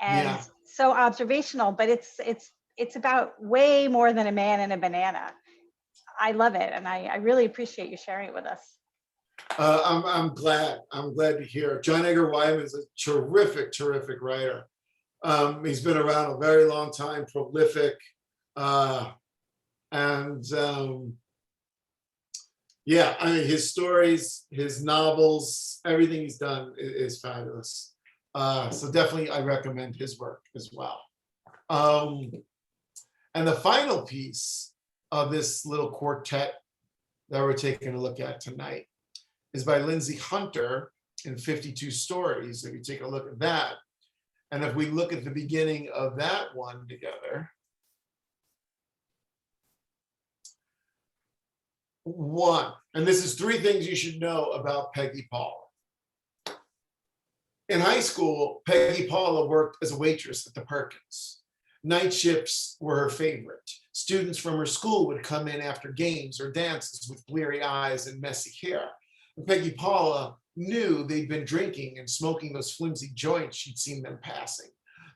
and so observational. But it's about way more than a man and a banana. I love it, and I really appreciate you sharing it with us. I'm glad to hear. John Edgar Wyman is a terrific writer. He's been around a very long time, prolific, and yeah, I mean, his stories, his novels, everything he's done is fabulous. So definitely, I recommend his work as well. And the final piece of this little quartet that we're taking a look at tonight is by Lindsay Hunter in 52 Stories. If you take a look at that, and if we look at the beginning of that one together, one, and this is 3 things you should know about Peggy Paula. In high school, Peggy Paula worked as a waitress at the Perkins. Night shifts were her favorite. Students from her school would come in after games or dances with bleary eyes and messy hair. And Peggy Paula knew they'd been drinking and smoking those flimsy joints she'd seen them passing.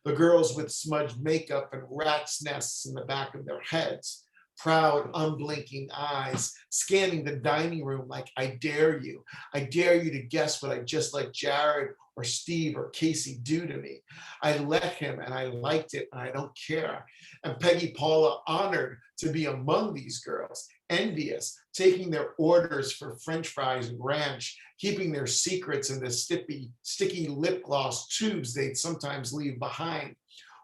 The girls with smudged makeup and rat's nests in the back of their heads. Proud, unblinking eyes, scanning the dining room like, I dare you. I dare you to guess what I just let Jared or Steve or Casey do to me. I let him and I liked it and I don't care. And Peggy Paula honored to be among these girls, envious, taking their orders for French fries and ranch, keeping their secrets in the sticky lip gloss tubes they'd sometimes leave behind.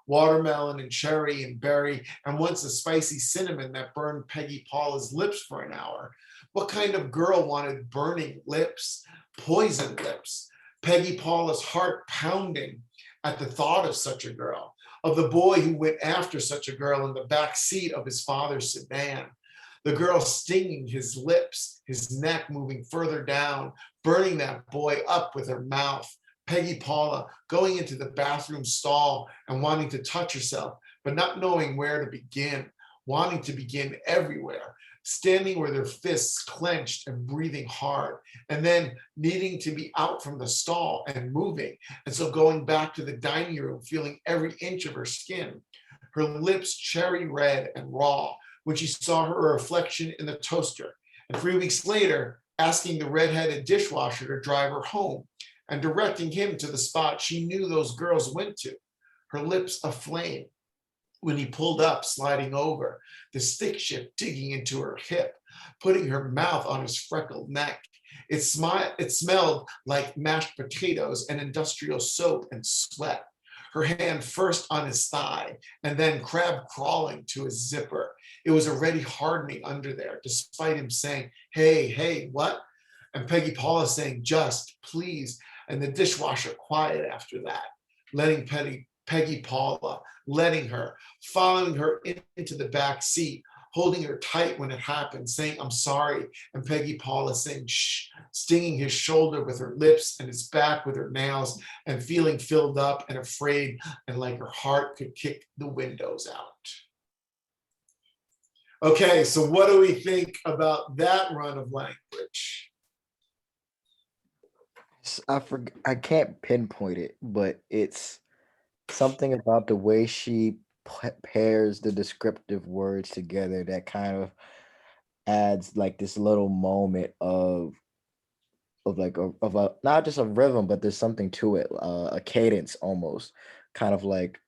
Watermelon and cherry and berry, and once a spicy cinnamon that burned Peggy Paula's lips for an hour. What kind of girl wanted burning lips, poisoned lips? Peggy Paula's heart pounding at the thought of such a girl, of the boy who went after such a girl in the back seat of his father's sedan. The girl stinging his lips, his neck moving further down, burning that boy up with her mouth. Peggy Paula going into the bathroom stall and wanting to touch herself, but not knowing where to begin, wanting to begin everywhere, standing with her fists clenched and breathing hard, and then needing to be out from the stall and moving. And so going back to the dining room, feeling every inch of her skin, her lips cherry red and raw when she saw her reflection in the toaster. And 3 weeks later, asking the redheaded dishwasher to drive her home, and directing him to the spot she knew those girls went to, her lips aflame, when he pulled up, sliding over, the stick shift digging into her hip, putting her mouth on his freckled neck. It smelled like mashed potatoes and industrial soap and sweat. Her hand first on his thigh and then crab crawling to his zipper. It was already hardening under there, despite him saying, hey, hey, what? And Peggy Paula saying, just, please. And the dishwasher quiet after that, letting Peggy Paula, letting her, following her into the back seat, holding her tight when it happened, saying, I'm sorry. And Peggy Paula saying, shh, stinging his shoulder with her lips and his back with her nails, and feeling filled up and afraid and like her heart could kick the windows out. Okay, so what do we think about that run of language? I can't pinpoint it, but it's something about the way she pairs the descriptive words together that kind of adds like this little moment of like of a not just a rhythm, but there's something to it, a cadence almost, kind of like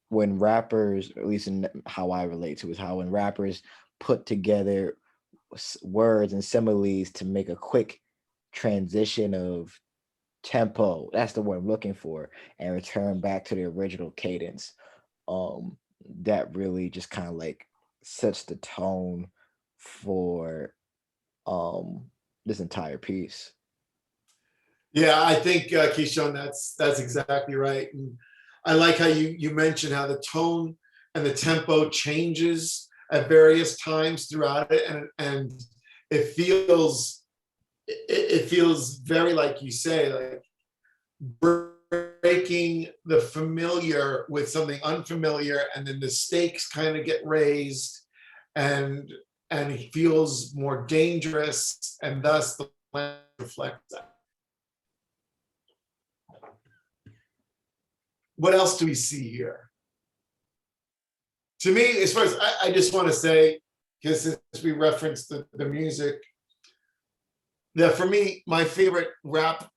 when rappers, at least in how I relate to, is how when rappers put together words and similes to make a quick transition of tempo, that's the word I'm looking for, and return back to the original cadence. That really just kind of like sets the tone for this entire piece. Yeah, I think Keyshawn, that's exactly right. And I like how you mentioned how the tone and the tempo changes at various times throughout it, and it feels very, like you say, like breaking the familiar with something unfamiliar, and then the stakes kind of get raised, and he feels more dangerous, and thus the land reflects that. What else do we see here? To me, as far as I just want to say, because since we referenced the music, that for me, my favorite rap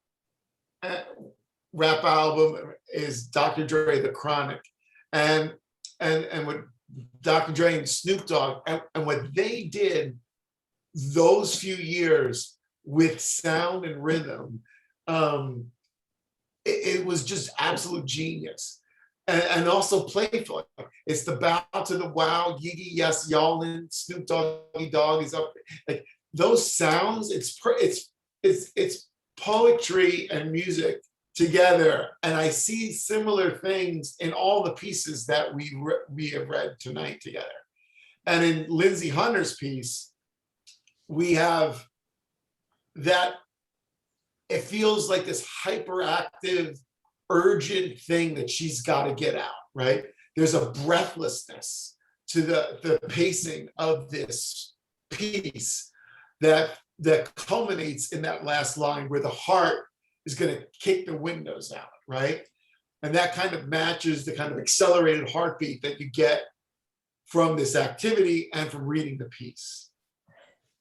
album is Dr. Dre, The Chronic, and with Dr. Dre and Snoop Dogg, and what they did those few years with sound and rhythm, it was just absolute genius, and also playful. It's the bow to the wow, Yiggy, yes, y'allin', Snoop Doggy Dogg is up. Like those sounds, it's poetry and music together, and I see similar things in all the pieces that we have read tonight together. And in Lindsay Hunter's piece, we have that. It feels like this hyperactive, urgent thing that she's got to get out, right? There's a breathlessness to the pacing of this piece that culminates in that last line where the heart is going to kick the windows out, right? And that kind of matches the kind of accelerated heartbeat that you get from this activity and from reading the piece.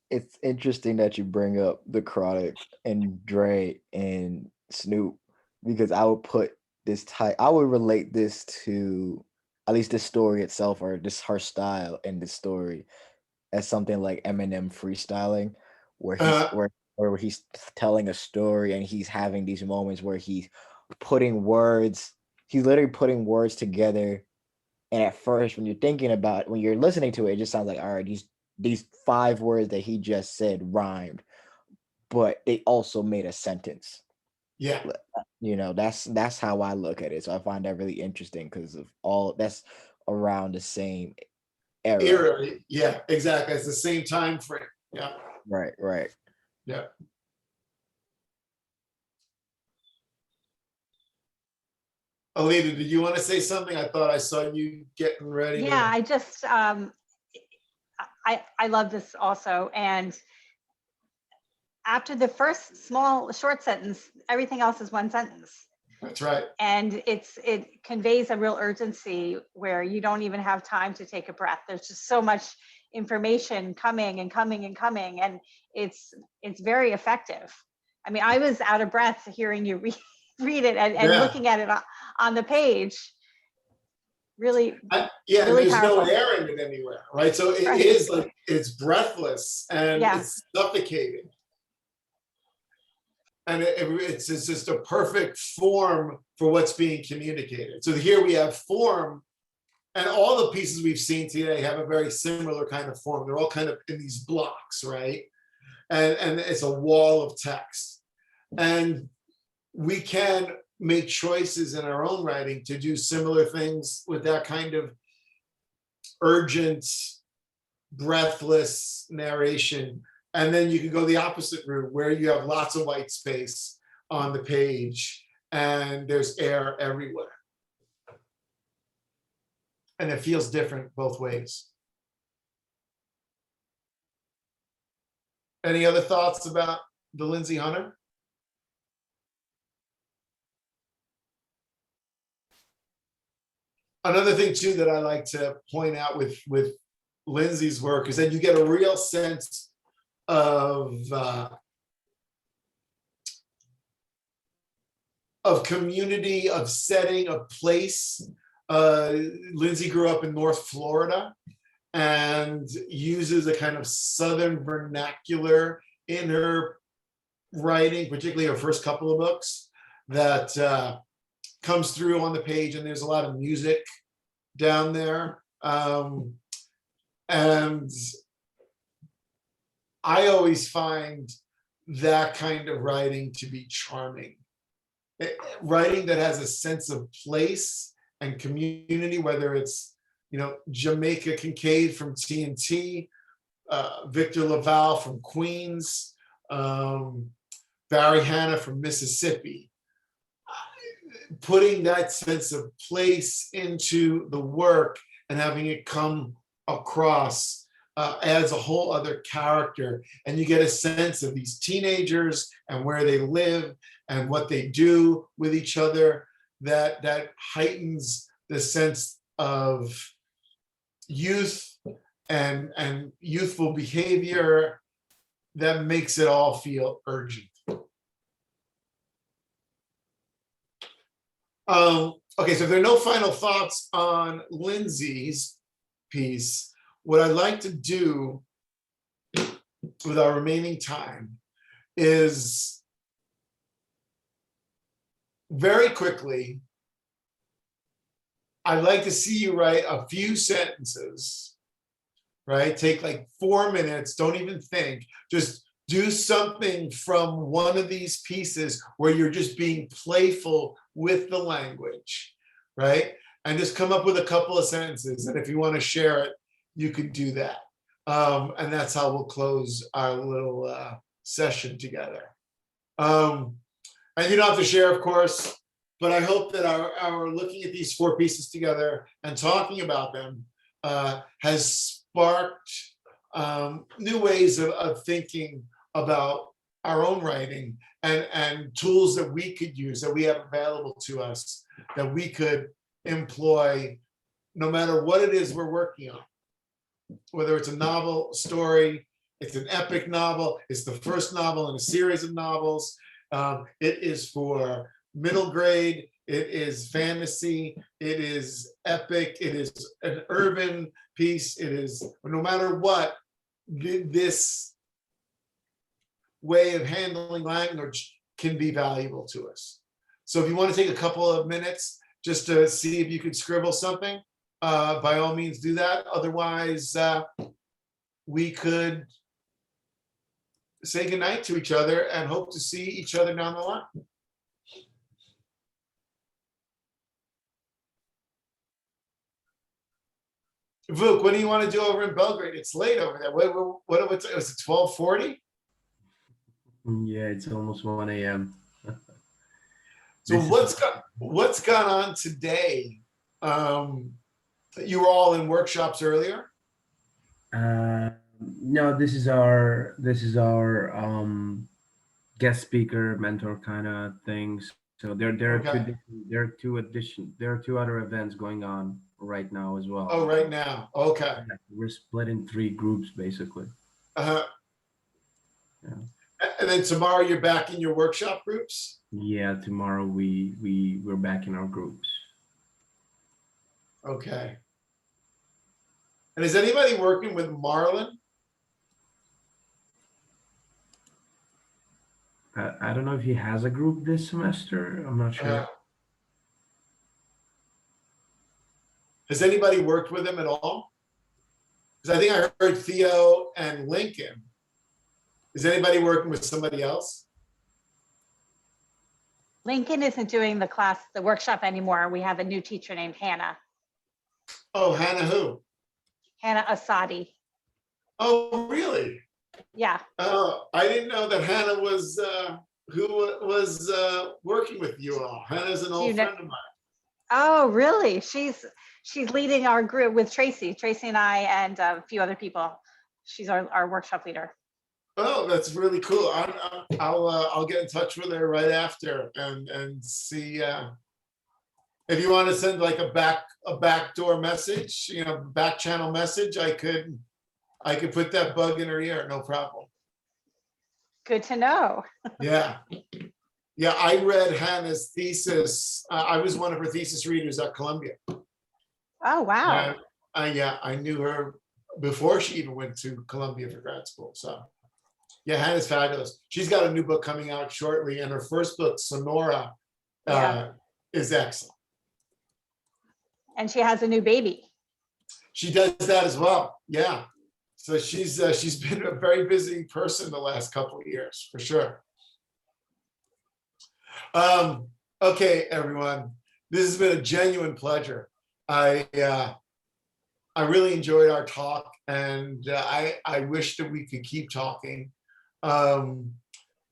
It's interesting that you bring up The Chronic and Dre and Snoop, because I would put this I would relate this to at least the story itself, or just her style in the story, as something like Eminem freestyling, where he's telling a story and he's having these moments where he's literally putting words together. And at first, when you're listening to it, it just sounds like, all right, these 5 words that he just said rhymed, but they also made a sentence. Yeah. That's how I look at it. So I find that really interesting because of all that's around the same era. Yeah, exactly. It's the same time frame. Yeah. Right. Yeah. Alita, did you want to say something? I thought I saw you getting ready. Yeah, I just I love this also. And after the first small short sentence, everything else is one sentence. That's right. And it conveys a real urgency where you don't even have time to take a breath. There's just so much information coming and coming and coming, and it's very effective. I mean, I was out of breath hearing you read it and looking at it on the page. Really, Yeah, and really there's no powerful. air in it anywhere, right? So it Right. is like, it's breathless and Yeah. it's suffocating. And it's just a perfect form for what's being communicated. So here we have form, and all the pieces we've seen today have a very similar kind of form. They're all kind of in these blocks, right? And it's a wall of text. And we can make choices in our own writing to do similar things with that kind of urgent, breathless narration. And then you can go the opposite route where you have lots of white space on the page and there's air everywhere. And it feels different both ways. Any other thoughts about the Lindsay Hunter? Another thing too that I like to point out with Lindsay's work is that you get a real sense of community, of setting, of place. Lindsay grew up in North Florida and uses a kind of Southern vernacular in her writing, particularly her first couple of books, that comes through on the page, and there's a lot of music down there. And I always find that kind of writing to be charming. Writing that has a sense of place and community, whether it's, Jamaica Kincaid from TNT, Victor LaValle from Queens, Barry Hannah from Mississippi. Putting that sense of place into the work and having it come across adds a whole other character, and you get a sense of these teenagers and where they live and what they do with each other, that heightens the sense of youth and youthful behavior that makes it all feel urgent. Okay, so if there are no final thoughts on Lindsay's piece, what I'd like to do with our remaining time is very quickly, I'd like to see you write a few sentences, right? Take like 4 minutes, don't even think, just do something from one of these pieces where you're just being playful with the language, right? And just come up with a couple of sentences. And if you want to share it, you could do that. And that's how we'll close our little session together. And you don't have to share, of course, but I hope that our looking at these 4 pieces together and talking about them has sparked new ways of thinking about our own writing and tools that we could use, that we have available to us, that we could employ no matter what it is we're working on. Whether it's a novel, story, it's an epic novel, it's the first novel in a series of novels, it is for middle grade, it is fantasy, it is epic, it is an urban piece, it is, no matter what, this way of handling language can be valuable to us. So if you want to take a couple of minutes just to see if you could scribble something, by all means do that. Otherwise, we could say goodnight to each other and hope to see each other down the line. Vuk, what do you want to do over in Belgrade? It's late over there. What was it, 12:40? Yeah, it's almost 1 a.m. So what's gone on today? You were all in workshops earlier? No, this is our guest speaker mentor kind of things. So there Okay. are two other events going on right now as well. Oh, right now. Okay. Yeah, we're split in 3 groups basically. Uh-huh. Yeah. And then tomorrow you're back in your workshop groups? Yeah, tomorrow we're back in our groups. Okay. And is anybody working with Marlon? I don't know if he has a group this semester. I'm not Uh, sure. has anybody worked with him at all? Because I think I heard Theo and Lincoln. Is anybody working with somebody else? Lincoln isn't doing the workshop anymore. We have a new teacher named Hannah, Oh, Hannah who? Hannah Asadi. Oh, really? Yeah. Oh, I didn't know that Hannah was who was working with you all. Hannah's an Do old you know- friend of mine. Oh, really? She's leading our group with Tracy and I, and a few other people. She's our workshop leader. Oh, that's really cool. I'll get in touch with her right after and see if you want to send like a backdoor message, back channel message. I could put that bug in her ear, no problem. Good to know. Yeah. Yeah, I read Hannah's thesis. I was one of her thesis readers at Columbia. Oh, wow. I knew her before she even went to Columbia for grad school. So yeah, Hannah's fabulous. She's got a new book coming out shortly, and her first book, Sonora, Yeah. is excellent. And she has a new baby. She does that as well. Yeah. So she's been a very busy person the last couple of years, for sure. Okay, everyone. This has been a genuine pleasure. I really enjoyed our talk, and I wish that we could keep talking. And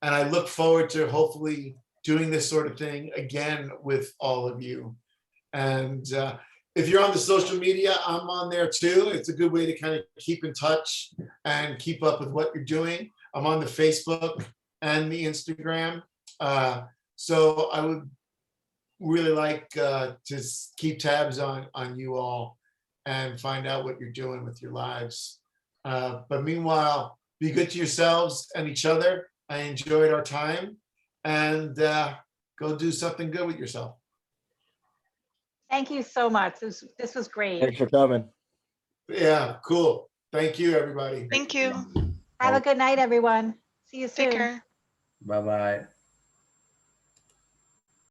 I look forward to hopefully doing this sort of thing again with all of you. And if you're on the social media, I'm on there too. It's a good way to kind of keep in touch and keep up with what you're doing. I'm on the Facebook and the Instagram. So I would really like to keep tabs on you all and find out what you're doing with your lives. But meanwhile, be good to yourselves and each other. I enjoyed our time, and go do something good with yourself. Thank you so much. This was great. Thanks for coming. Yeah, cool. Thank you, everybody. Thank you. Have a good night, everyone. See you soon. Take care. Bye bye.